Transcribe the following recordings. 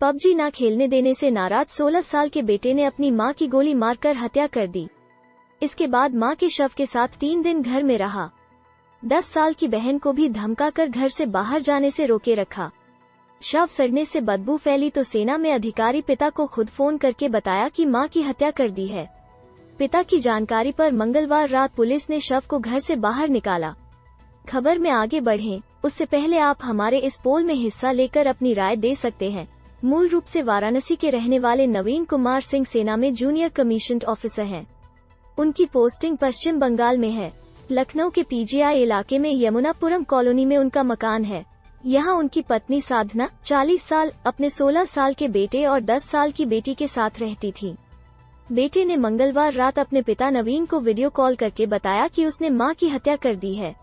PUBG ना खेलने देने से नाराज 16 साल के बेटे ने अपनी मां की गोली मारकर हत्या कर दी। इसके बाद मां के शव के साथ 3 दिन घर में रहा। 10 साल की बहन को भी धमकाकर घर से बाहर जाने से रोके रखा। शव सड़ने से बदबू फैली तो सेना में अधिकारी पिता को खुद फोन करके बताया कि मां की हत्या कर दी है। पिता की जानकारी पर मंगलवार रात पुलिस ने शव को घर से बाहर निकाला। खबर में आगे बढ़ें उससे पहले आप हमारे इस पोल में हिस्सा लेकर अपनी राय दे सकते हैं। मूल रूप से वाराणसी के रहने वाले नवीन कुमार सिंह सेना में जूनियर कमीशन्ड ऑफिसर हैं। उनकी पोस्टिंग पश्चिम बंगाल में है। लखनऊ के पीजीआई इलाके में यमुनापुरम कॉलोनी में उनका मकान है। यहाँ उनकी पत्नी साधना 40 साल अपने 16 साल के बेटे और 10 साल की बेटी के साथ रहती थी। बेटे ने मंगलवार रात अपने पिता नवीन को वीडियो कॉल करके बताया कि उसने मां की हत्या कर दी है।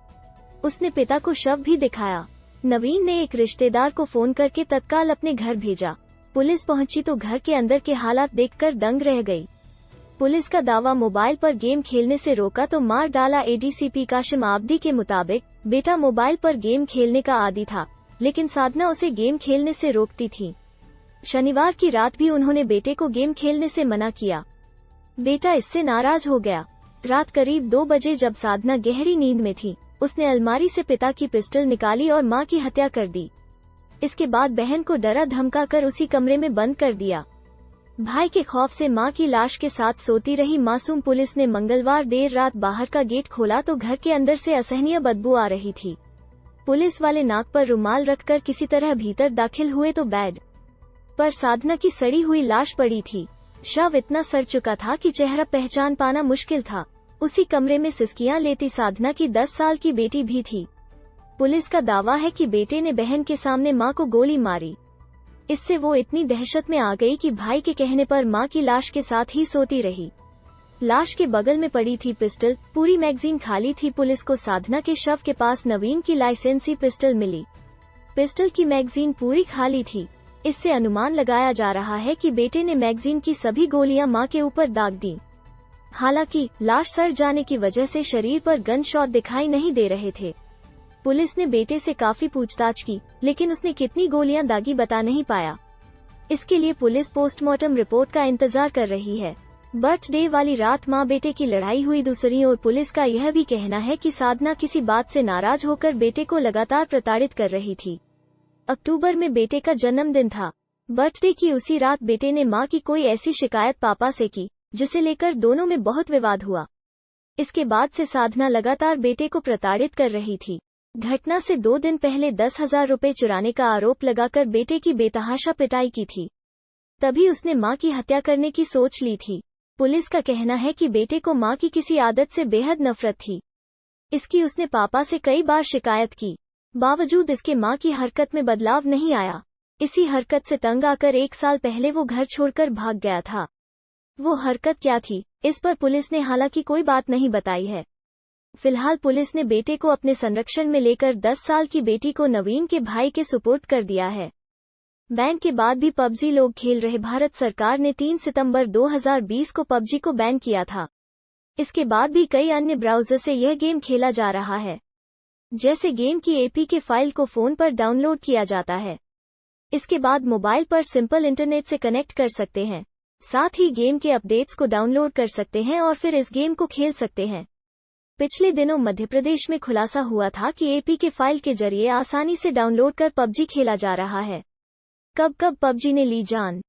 उसने पिता को शव भी दिखाया। नवीन ने एक रिश्तेदार को फोन करके तत्काल अपने घर भेजा। पुलिस पहुंची तो घर के अंदर के हालात देखकर दंग रह गई। पुलिस का दावा मोबाइल पर गेम खेलने से रोका तो मार डाला। एडीसीपी काशिम आब्दी के मुताबिक बेटा मोबाइल पर गेम खेलने का आदी था, लेकिन साधना उसे गेम खेलने से रोकती थी। शनिवार की रात भी उन्होंने बेटे को गेम खेलने से मना किया। बेटा इससे नाराज हो गया। रात करीब 2 बजे जब साधना गहरी नींद में थी, उसने अलमारी से पिता की पिस्टल निकाली और मां की हत्या कर दी। इसके बाद बहन को डरा धमका कर उसी कमरे में बंद कर दिया। भाई के खौफ से मां की लाश के साथ सोती रही मासूम। पुलिस ने मंगलवार देर रात बाहर का गेट खोला तो घर के अंदर से असहनीय बदबू आ रही थी। पुलिस वाले नाक पर रुमाल रखकर किसी तरह भीतर दाखिल हुए तो बेड पर साधना की सड़ी हुई लाश पड़ी थी। शव इतना सड़ चुका था कि चेहरा पहचान पाना मुश्किल था। उसी कमरे में सिसकियां लेती साधना की 10 साल की बेटी भी थी। पुलिस का दावा है कि बेटे ने बहन के सामने मां को गोली मारी। इससे वो इतनी दहशत में आ गई कि भाई के कहने पर मां की लाश के साथ ही सोती रही। लाश के बगल में पड़ी थी पिस्टल, पूरी मैगजीन खाली थी। पुलिस को साधना के शव के पास नवीन की लाइसेंसी पिस्टल मिली। पिस्टल की मैगजीन पूरी खाली थी। इससे अनुमान लगाया जा रहा है कि बेटे ने मैगजीन की सभी गोलियां मां के ऊपर दाग दी। हालांकि लाश सड़ जाने की वजह से शरीर पर गन शॉट दिखाई नहीं दे रहे थे। पुलिस ने बेटे से काफी पूछताछ की, लेकिन उसने कितनी गोलियां दागी बता नहीं पाया। इसके लिए पुलिस पोस्टमार्टम रिपोर्ट का इंतजार कर रही है। बर्थडे वाली रात मां बेटे की लड़ाई हुई। दूसरी ओर पुलिस का यह भी कहना है कि साधना किसी बात से नाराज होकर बेटे को लगातार प्रताड़ित कर रही थी। अक्टूबर में बेटे का जन्मदिन था। बर्थडे की उसी रात बेटे ने मां की कोई ऐसी शिकायत पापा से की, जिसे लेकर दोनों में बहुत विवाद हुआ। इसके बाद से साधना लगातार बेटे को प्रताड़ित कर रही थी। घटना से 2 दिन पहले 10,000 रुपए चुराने का आरोप लगाकर बेटे की बेतहाशा पिटाई की थी। तभी उसने मां की हत्या करने की सोच ली थी। पुलिस का कहना है कि बेटे को मां की किसी आदत से बेहद नफरत थी। इसकी उसने पापा से कई बार शिकायत की। बावजूद इसके मां की हरकत में बदलाव नहीं आया। इसी हरकत से तंग आकर 1 साल पहले वो घर छोड़कर भाग गया था। वो हरकत क्या थी, इस पर पुलिस ने हालांकि कोई बात नहीं बताई है। फिलहाल पुलिस ने बेटे को अपने संरक्षण में लेकर 10 साल की बेटी को नवीन के भाई के सुपुर्द कर दिया है। बैन के बाद भी पबजी लोग खेल रहे। भारत सरकार ने 3 सितंबर 2020 को पबजी को बैन किया था। इसके बाद भी कई अन्य ब्राउज़र से यह गेम खेला जा रहा है। जैसे गेम की एपीके फाइल को फोन पर डाउनलोड किया जाता है। इसके बाद मोबाइल पर सिंपल इंटरनेट से कनेक्ट कर सकते हैं। साथ ही गेम के अपडेट्स को डाउनलोड कर सकते हैं और फिर इस गेम को खेल सकते हैं। पिछले दिनों मध्य प्रदेश में खुलासा हुआ था कि एपीके फाइल के जरिए आसानी से डाउनलोड कर पबजी खेला जा रहा है। कब पबजी ने ली जान।